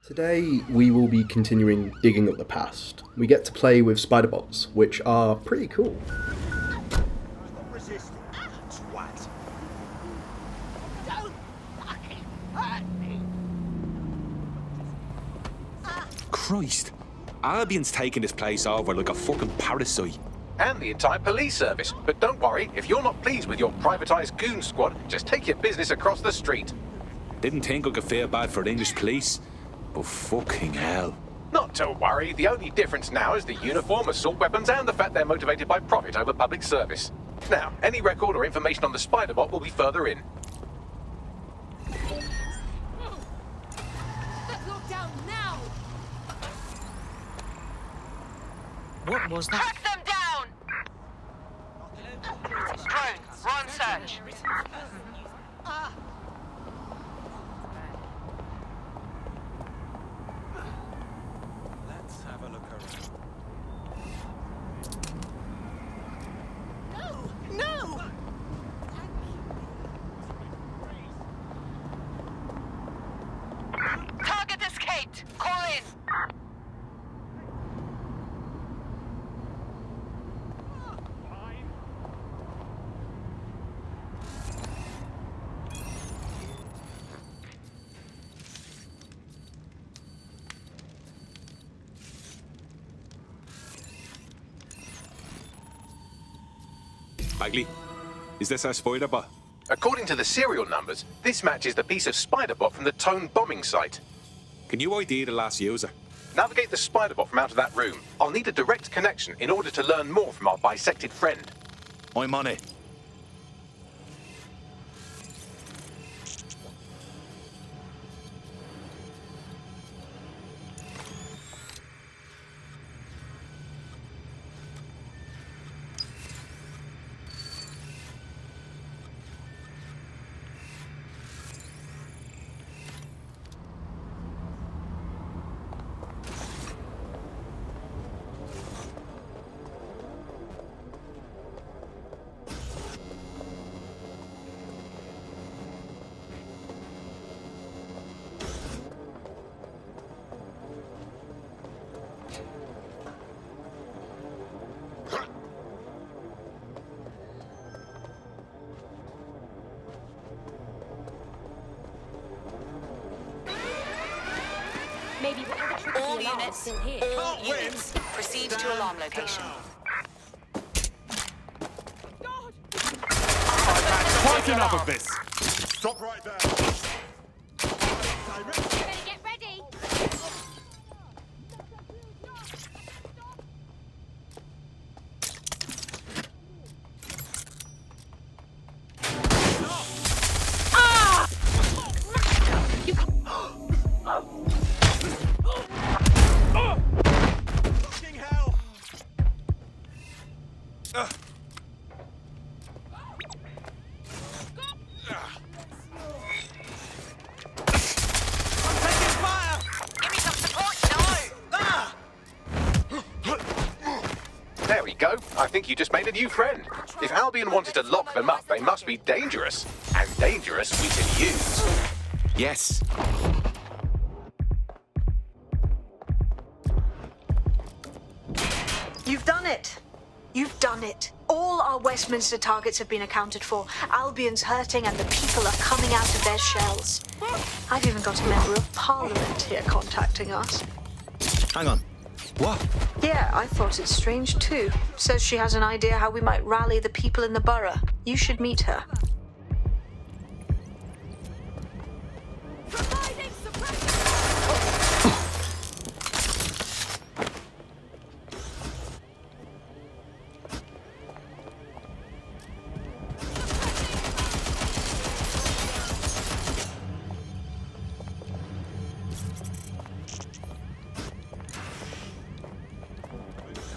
Today, we will be continuing digging up the past. We get to play with spider bots, which are pretty cool. Stop resisting, twat. Don't fucking hurt me! Christ. Albion's taking this place over like a fucking parasite. And the entire police service. But don't worry, if you're not pleased with your privatized goon squad, just take your business across the street. Didn't think I could feel bad for the English police, but fucking hell. Not to worry, the only difference now is the uniform, assault weapons, and the fact they're motivated by profit over public service. Now, any record or information on the Spider-Bot will be further in. Let's lock down now! What was that? Track them down! Drones, we're on search. Let's have a look around. No! Target escaped. Call in. Bagley, is this our spider bot? According to the serial numbers, this matches the piece of Spider-Bot from the Tone bombing site. Can you ID the last user? Navigate the Spider-Bot from out of that room. I'll need a direct connection in order to learn more from our bisected friend. I'm on it. Maybe whatever triggers All the alarm is units, still here. all units, proceed to alarm location. Quite enough of this! Stop right there. Better get ready. Fucking hell! Give me some support now! There we go. I think you just made a new friend. If Albion wanted to lock them up, they must be dangerous. And dangerous we can use. Yes. You've done it. You've done it. All our Westminster targets have been accounted for. Albion's hurting and the people are coming out of their shells. I've even got a member of Parliament here contacting us. Hang on. What? Yeah, I thought it strange too. Says she has an idea how we might rally the people in the borough. You should meet her. Providing suppression!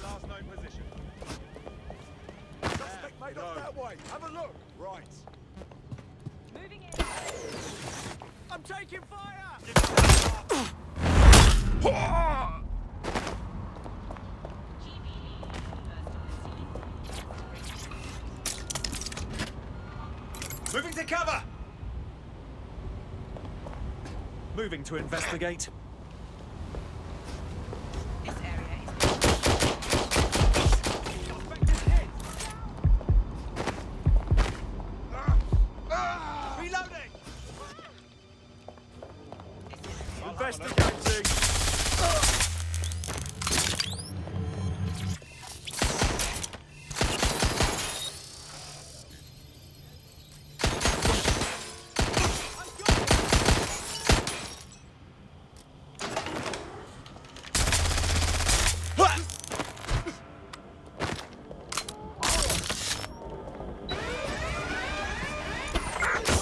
Last known position. Suspect made off that way. Have a look. Right. Moving in. I'm taking fire! Moving to cover! Moving to investigate. Investigating.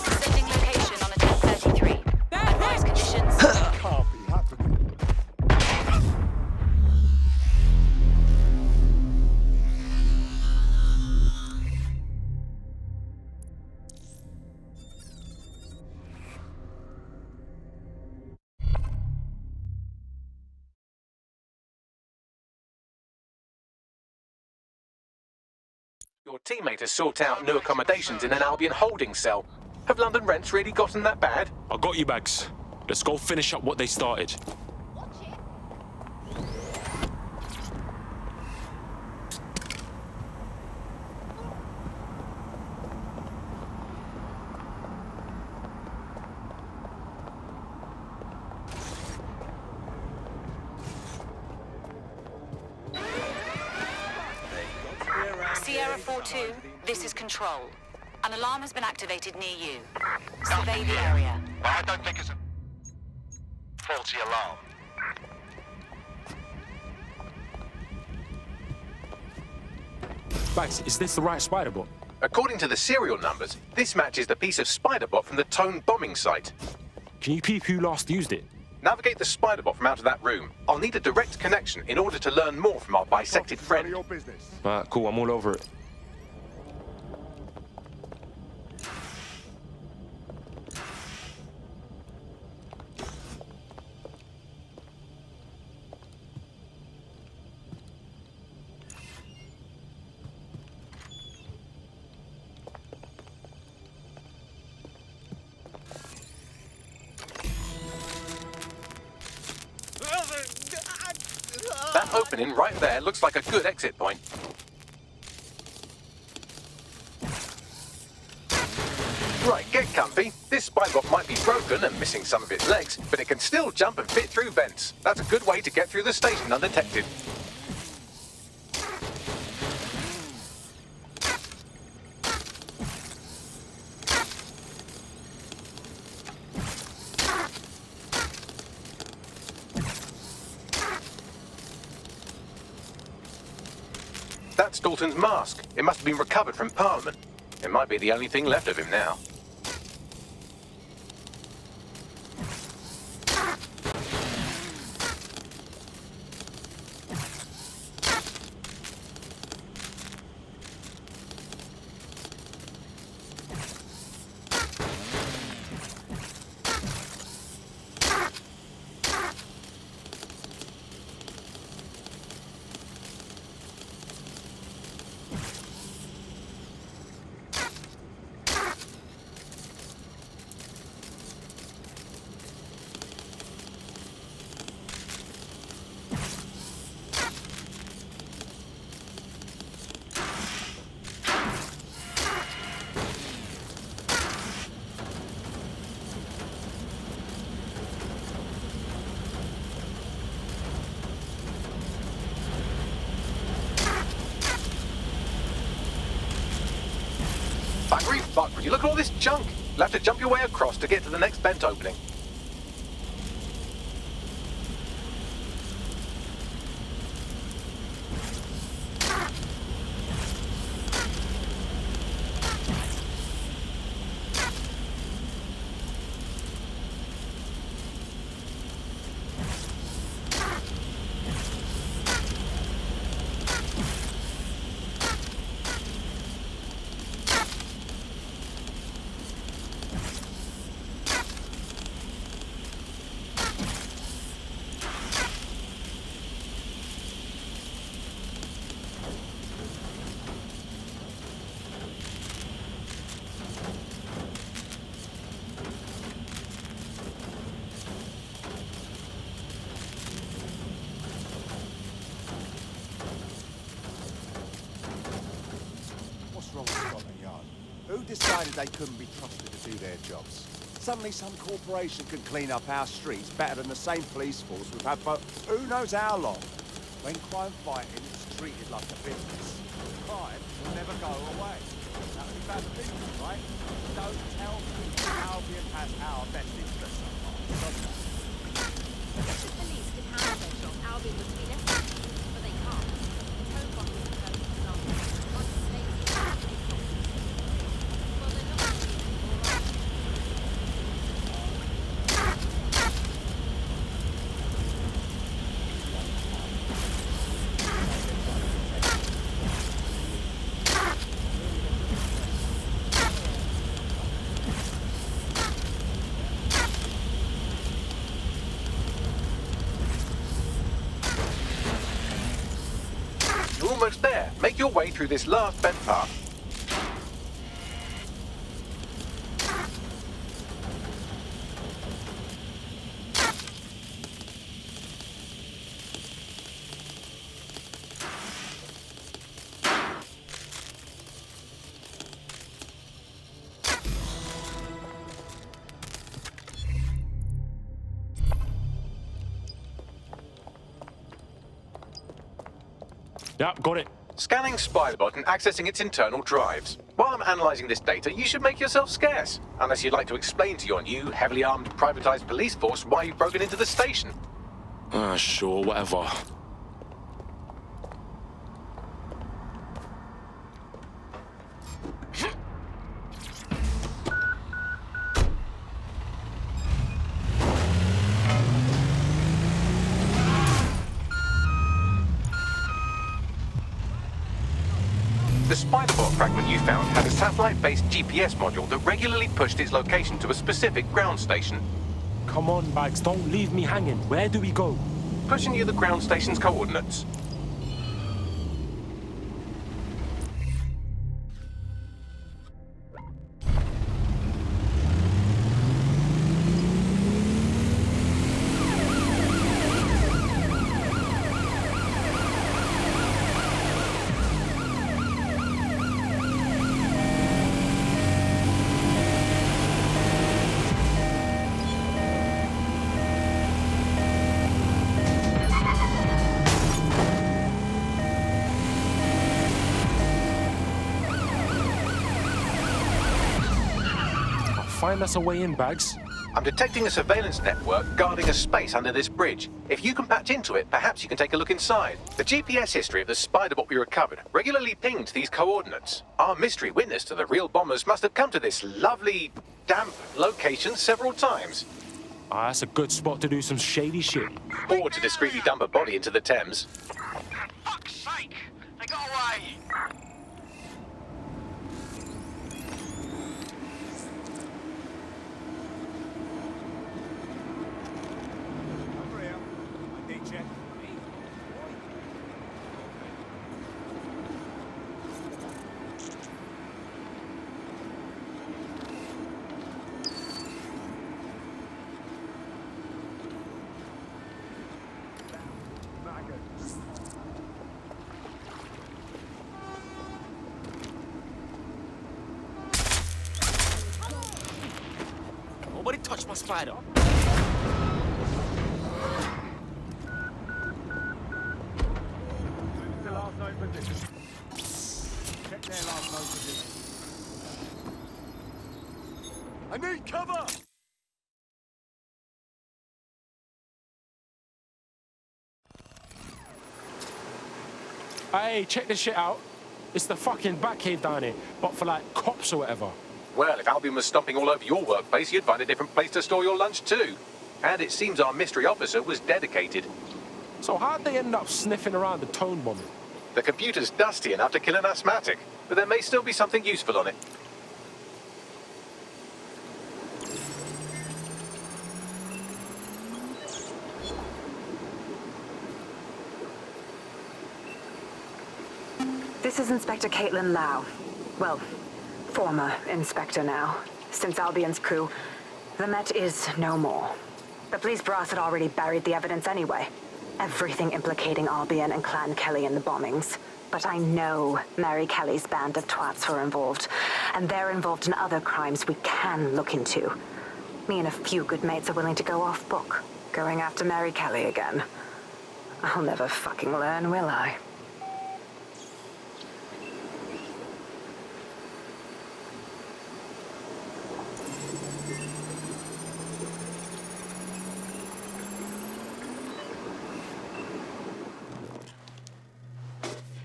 Sending location on a 1033. Advise conditions. Can't be happening. Your teammate has sought out new accommodations in an Albion holding cell. Have London rents really gotten that bad? I got you, Bags. Let's go finish up what they started. Sierra 4-2, this is Control. An alarm has been activated near you. Survey the area. I don't think it's a faulty alarm. Bags, is this the right spider bot? According to the serial numbers, this matches the piece of Spiderbot from the Tone bombing site. Can you peep who last used it? Navigate the Spiderbot from out of that room. I'll need a direct connection in order to learn more from our bisected None of friend. your business. Cool, I'm all over it. That opening right there looks like a good exit point. Right, get comfy. This Spybot might be broken and missing some of its legs, but it can still jump and fit through vents. That's a good way to get through the station undetected. That's Dalton's mask. It must have been recovered from Parliament. It might be the only thing left of him now. Buggery fuck, would you look at all this junk? You'll have to jump your way across to get to the next vent opening. What's wrong with Scotland Yard? Who decided they couldn't be trusted to do their jobs? Suddenly some corporation can clean up our streets better than the same police force we've had for who knows how long. When crime fighting is treated like a business, crime will never go away. That's about the business, right? Don't tell me Albion has our best interests at heart. If the police could handle their job, Albion would be less dangerous, but they can't. Tone bombs are very example. Once it's made, they can't. Well, they're not really anymore. You're almost there. Make your way through this last bent path. Yep, got it. Scanning Spiderbot and accessing its internal drives. While I'm analysing this data, you should make yourself scarce. Unless you'd like to explain to your new, heavily armed, privatised police force why you've broken into the station. Sure, whatever. The Spiderbot fragment you found had a satellite-based GPS module that regularly pushed its location to a specific ground station. Come on, Bags, don't leave me hanging. Where do we go? Pushing you the ground station's coordinates. Find us a way in, Bags. I'm detecting a surveillance network guarding a space under this bridge. If you can patch into it, perhaps you can take a look inside. The GPS history of the Spiderbot we recovered regularly pinged these coordinates. Our mystery witness to the real bombers must have come to this lovely, damp location several times. That's a good spot to do some shady shit. Or to discreetly dump a body into the Thames. Fuck's sake! They got away! Over here. I need check. Nobody touch my spider. The last known position. Check their last known position. I need cover! Hey, check this shit out. It's the fucking Batcave down here, but for like cops or whatever. Well, if Albion was stomping all over your workplace, you'd find a different place to store your lunch too. And it seems our mystery officer was dedicated. So how'd they end up sniffing around the tone bombing? The computer's dusty enough to kill an asthmatic, but there may still be something useful on it. This is Inspector Caitlin Lau. Well, former inspector now. Since Albion's coup, the Met is no more. The police brass had already buried the evidence anyway. Everything implicating Albion and Clan Kelly in the bombings. But I know Mary Kelly's band of twats were involved, and they're involved in other crimes we can look into. Me and a few good mates are willing to go off book, going after Mary Kelly again. I'll never fucking learn, will I?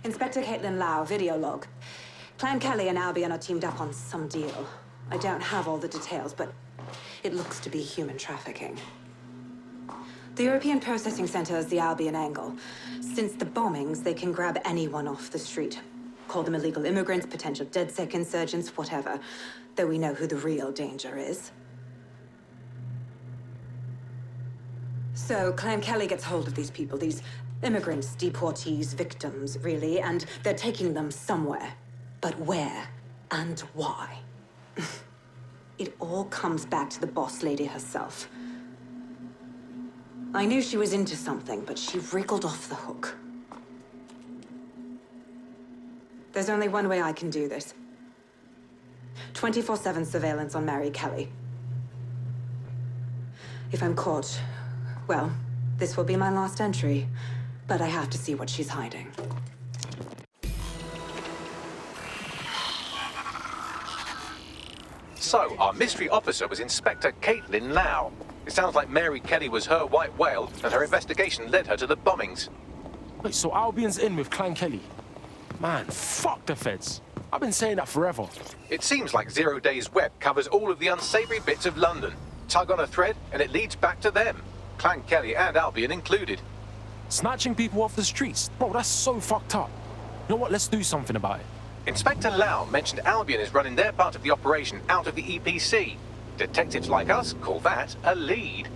Inspector Caitlin Lau, video log. Clan Kelly and Albion are teamed up on some deal. I don't have all the details, but it looks to be human trafficking. The European Processing Center is the Albion angle. Since the bombings, they can grab anyone off the street. Call them illegal immigrants, potential DedSec insurgents, whatever. Though we know who the real danger is. So, Clan Kelly gets hold of these people, these immigrants, deportees, victims, really, and they're taking them somewhere. But where and why? It all comes back to the boss lady herself. I knew she was into something, but she wriggled off the hook. There's only one way I can do this. 24/7 surveillance on Mary Kelly. If I'm caught, well, this will be my last entry. But I have to see what she's hiding. So, our mystery officer was Inspector Caitlin Lau. It sounds like Mary Kelly was her white whale, and her investigation led her to the bombings. Wait, so Albion's in with Clan Kelly? Man, fuck the feds. I've been saying that forever. It seems like Zero Days Web covers all of the unsavory bits of London. Tug on a thread, and it leads back to them. Clan Kelly and Albion included. Snatching people off the streets? Bro, that's so fucked up. You know what? Let's do something about it. Inspector Lau mentioned Albion is running their part of the operation out of the EPC. Detectives like us call that a lead.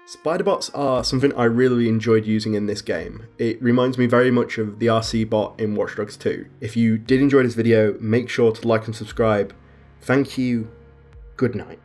Spiderbots are something I really enjoyed using in this game. It reminds me very much of the RC bot in Watch Dogs 2. If you did enjoy this video, make sure to like and subscribe. Thank you. Good night.